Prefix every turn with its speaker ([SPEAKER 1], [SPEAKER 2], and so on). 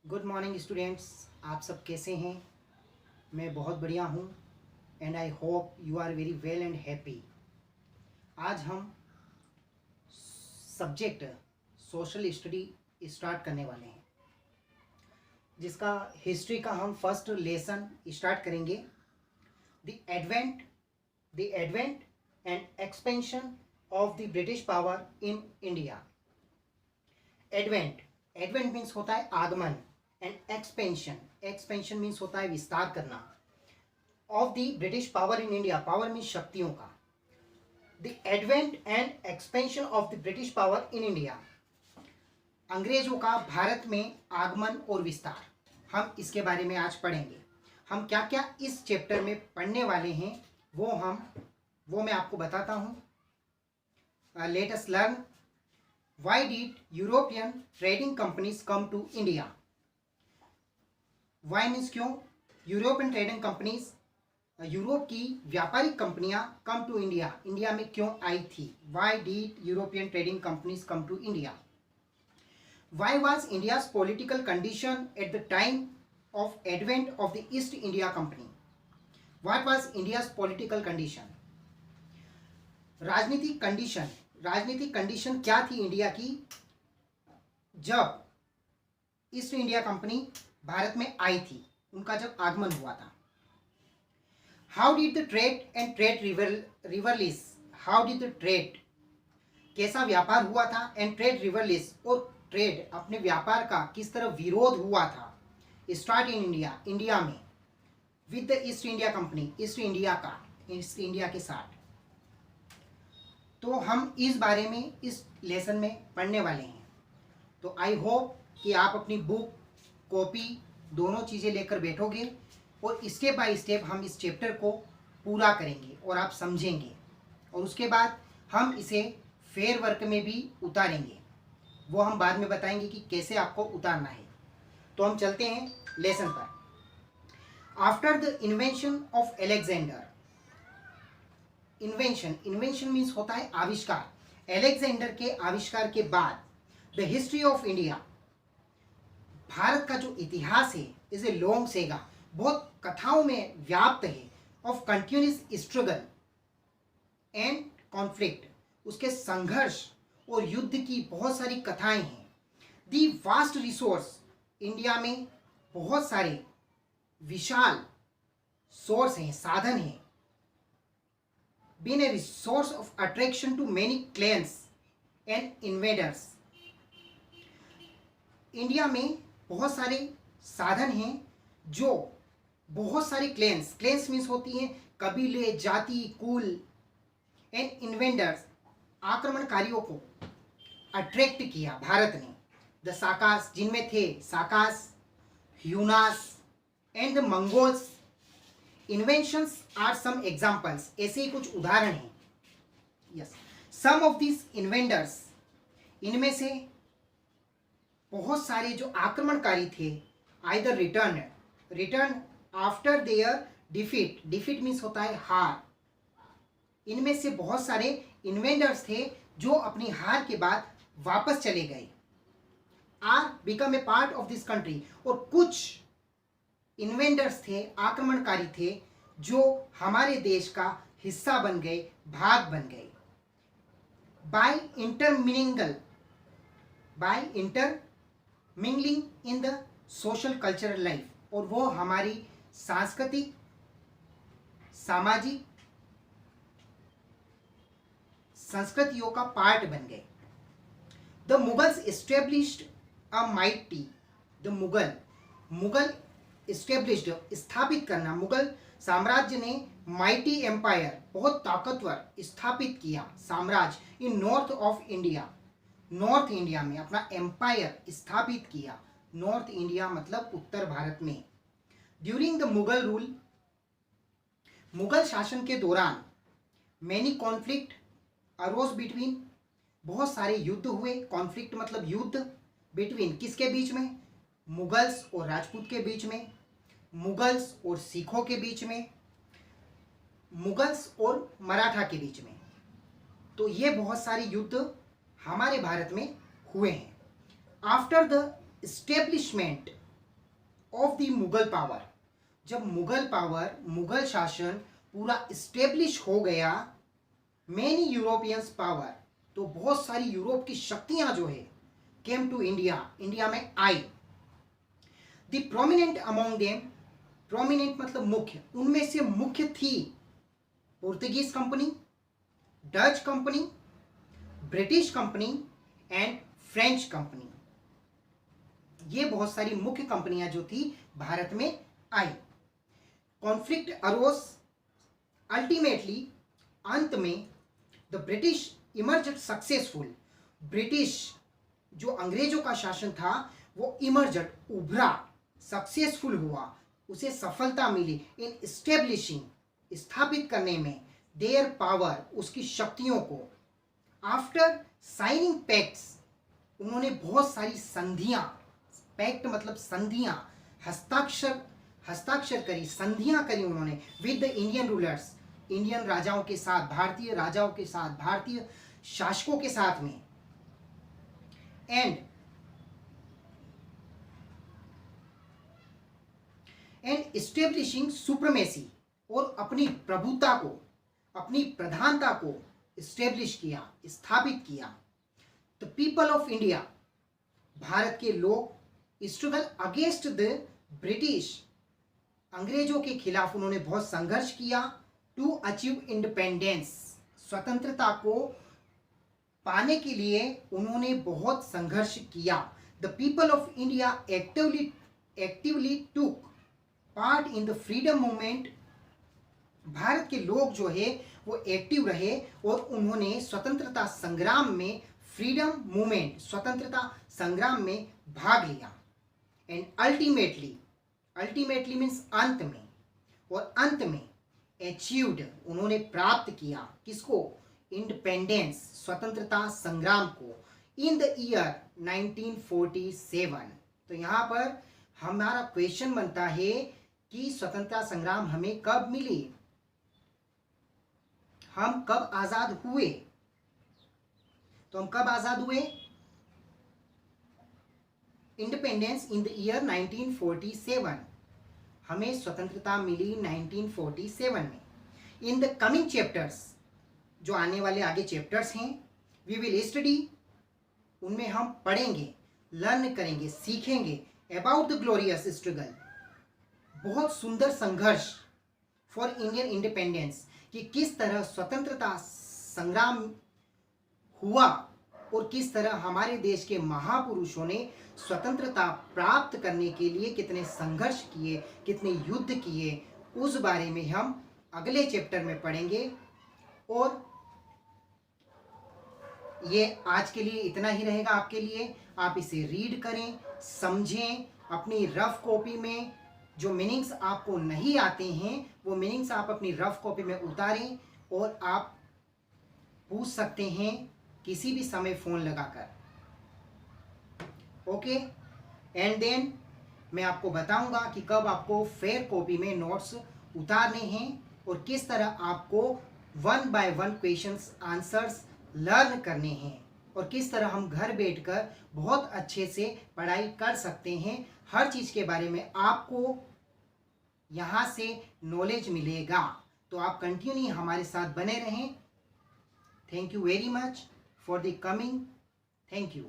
[SPEAKER 1] Good morning students. आप सब कैसे हैं? मैं बहुत बढ़िया हूँ and I hope you are very well and happy. आज हम सब्जेक्ट सोशल स्टडी स्टार्ट करने वाले हैं, जिसका हिस्ट्री का हम फर्स्ट लेसन स्टार्ट करेंगे। The advent and expansion of the British power in India. Advent means होता है आगमन, एंड एक्सपेंशन मीन्स होता है विस्तार करना। Of the British power in India, power means शक्तियों का। The advent and expansion of the British power in India, अंग्रेजों का भारत में आगमन और विस्तार, हम इसके बारे में आज पढ़ेंगे। हम क्या क्या इस चैप्टर में पढ़ने वाले हैं वो मैं आपको बताता हूँ। Let us learn. Why did European trading companies come to India? Why means क्यों यूरोपियन ट्रेडिंग कंपनीज, यूरोप की व्यापारिक कंपनियां कम टू इंडिया, इंडिया में क्यों आई थी? Why did European trading companies come to India? Why was India's political condition at the time of advent of the East India Company? What was India's political condition? राजनीतिक condition क्या थी India की जब east India company Bharat में आई थी, उनका जब आगमन हुआ था। How did the trade and trade rivalries, how did the trade, कैसा व्यापार हुआ था, एंड ट्रेड रिवरलिस, और ट्रेड अपने व्यापार का किस तरह विरोध हुआ था, स्टार्ट इन इंडिया, इंडिया में, with the east India company, east India के साथ। तो हम इस बारे में इस लेसन में पढ़ने वाले हैं। तो आई होप कि आप अपनी बुक, कॉपी दोनों चीज़ें लेकर बैठोगे और स्टेप बाय स्टेप हम इस चैप्टर को पूरा करेंगे और आप समझेंगे, और उसके बाद हम इसे फेयर वर्क में भी उतारेंगे। वो हम बाद में बताएंगे कि कैसे आपको उतारना है। तो हम चलते हैं लेसन पर। After the invention of Alexander, invention means होता है आविष्कार। एलेक्जेंडर के आविष्कार के बाद the history of India, Bharat का जो इतिहास है, इज ए लॉन्ग सेगा, बहुत कथाओं में व्याप्त है, of continuous struggle and conflict, उसके संघर्ष और युद्ध की बहुत सारी कथाएं हैं। दी वास्ट रिसोर्स, इंडिया में बहुत सारे विशाल सोर्स हैं, साधन हैं। Been a resource of attraction to many clans and invaders. India में बहुत सारे साधन हैं जो बहुत सारे क्लेन्स मीन्स होती हैं कबीले, जाति, कुल, एंड इन्वेडर्स, आक्रमणकारियों को अट्रैक्ट किया भारत ने। द साकास, जिनमें थे Sakas, Hunas and the Mongols. Inventions are some examples, ऐसे ही कुछ उदाहरण हैं। Yes, some of this invaders, इनमें से बहुत सारे जो आक्रमणकारी थे, either return after their defeat means होता है हार। इनमें से बहुत सारे इन्वेंडर्स थे जो अपनी हार के बाद वापस चले गए, or become a part of this country. और कुछ इन्वेंडर्स थे, आक्रमणकारी थे, जो हमारे देश का हिस्सा बन गए, भाग बन गए। By intermingling in the social cultural life, और वो हमारी सांस्कृतिक, सामाजिक संस्कृतियों का पार्ट बन गए। The Mughals established a mighty, the Mughal established, स्थापित करना, मुगल साम्राज्य ने माइटी एम्पायर, बहुत ताकतवर स्थापित किया साम्राज्य, इन नॉर्थ इंडिया में अपना एम्पायर स्थापित किया। नॉर्थ इंडिया मतलब उत्तर भारत में। During the Mughal rule, Mughal शासन के दौरान, मैनी कॉन्फ्लिक्ट अरोज बिटवीन, बहुत सारे युद्ध हुए। कॉन्फ्लिक्ट मतलब युद्ध, बिटवीन किसके बीच में? मुगल्स और राजपूत के बीच में, मुगल्स और सिखों के बीच में, मुगल्स और मराठा के बीच में। तो ये बहुत सारे युद्ध हमारे भारत में हुए हैं। After the establishment of the Mughal power, जब मुगल पावर, मुगल शासन पूरा इस्टेब्लिश हो गया, मेनी यूरोपियंस पावर, तो बहुत सारी यूरोप की शक्तियां जो है केम टू इंडिया, इंडिया में आई। The prominent among them, prominent मतलब मुख्य, उनमें से मुख्य थी Portuguese company, Dutch company, British company and French company. ये बहुत सारी मुख्य कंपनियां जो थी भारत में आई। कॉन्फ्लिक्ट अरोज, अल्टीमेटली अंत में the British emerge successful, British जो अंग्रेजों का शासन था वो इमर्जड, उभरा, सक्सेसफुल हुआ, उसे सफलता मिली इन स्टेब्लिशिंग, स्थापित करने में, देयर पावर, उसकी शक्तियों को। आफ्टर साइनिंग पैक्ट्स, उन्होंने बहुत सारी संधियां, पैक्ट मतलब संधियां, हस्ताक्षर करी, संधियां करी उन्होंने with the Indian rulers, Indian राजाओं के साथ, भारतीय राजाओं के साथ, भारतीय शासकों के साथ में। एंड एस्टेब्लिशिंग सुप्रीमेसी, और अपनी प्रभुता को, अपनी प्रधानता को एस्टेब्लिश किया, स्थापित किया। The people of India, Bharat के लोग स्ट्रगल अगेंस्ट द ब्रिटिश, अंग्रेजों के खिलाफ उन्होंने बहुत संघर्ष किया। टू अचीव इंडिपेंडेंस, स्वतंत्रता को पाने के लिए उन्होंने बहुत संघर्ष किया। The people of India actively took part in the freedom movement, Bharat के लोग जो है वो एक्टिव रहे और उन्होंने स्वतंत्रता संग्राम में, फ्रीडम मूवमेंट, स्वतंत्रता संग्राम में भाग लिया। एंड अल्टीमेटली, अल्टीमेटली मीन्स अंत में, और अंत में अचीव्ड, उन्होंने प्राप्त किया, किसको? इंडिपेंडेंस, स्वतंत्रता संग्राम को, इन द ईयर 1947। तो यहाँ पर हमारा क्वेश्चन बनता है कि स्वतंत्रता संग्राम हमें कब मिली, हम कब आजाद हुए? तो हम कब आजाद हुए? इंडिपेंडेंस इन द ईयर 1947, हमें स्वतंत्रता मिली 1947 में। इन द कमिंग चैप्टर्स, जो आने वाले आगे चैप्टर्स हैं, वी विल स्टडी, उनमें हम पढ़ेंगे, लर्न करेंगे, सीखेंगे अबाउट द ग्लोरियस स्ट्रगल, बहुत सुंदर संघर्ष फॉर इंडियन इंडिपेंडेंस, कि किस तरह स्वतंत्रता संग्राम हुआ और किस तरह हमारे देश के महापुरुषों ने स्वतंत्रता प्राप्त करने के लिए कितने संघर्ष किए, कितने युद्ध किए, उस बारे में हम अगले चैप्टर में पढ़ेंगे। और ये आज के लिए इतना ही रहेगा आपके लिए। आप इसे रीड करें, समझें, अपनी रफ कॉपी में जो मीनिंग्स आपको नहीं आते हैं वो मीनिंग्स आप अपनी रफ कॉपी में उतारें, और आप पूछ सकते हैं किसी भी समय फ़ोन लगाकर। ओके, एंड देन मैं आपको बताऊंगा कि कब आपको फेयर कॉपी में नोट्स उतारने हैं और किस तरह आपको 1 बाय 1 क्वेश्चंस आंसर्स लर्न करने हैं, और किस तरह हम घर बैठकर बहुत अच्छे से पढ़ाई कर सकते हैं। हर चीज़ के बारे में आपको यहाँ से नॉलेज मिलेगा। तो आप कंटिन्यू हमारे साथ बने रहें। Thank you very much for the coming. Thank you.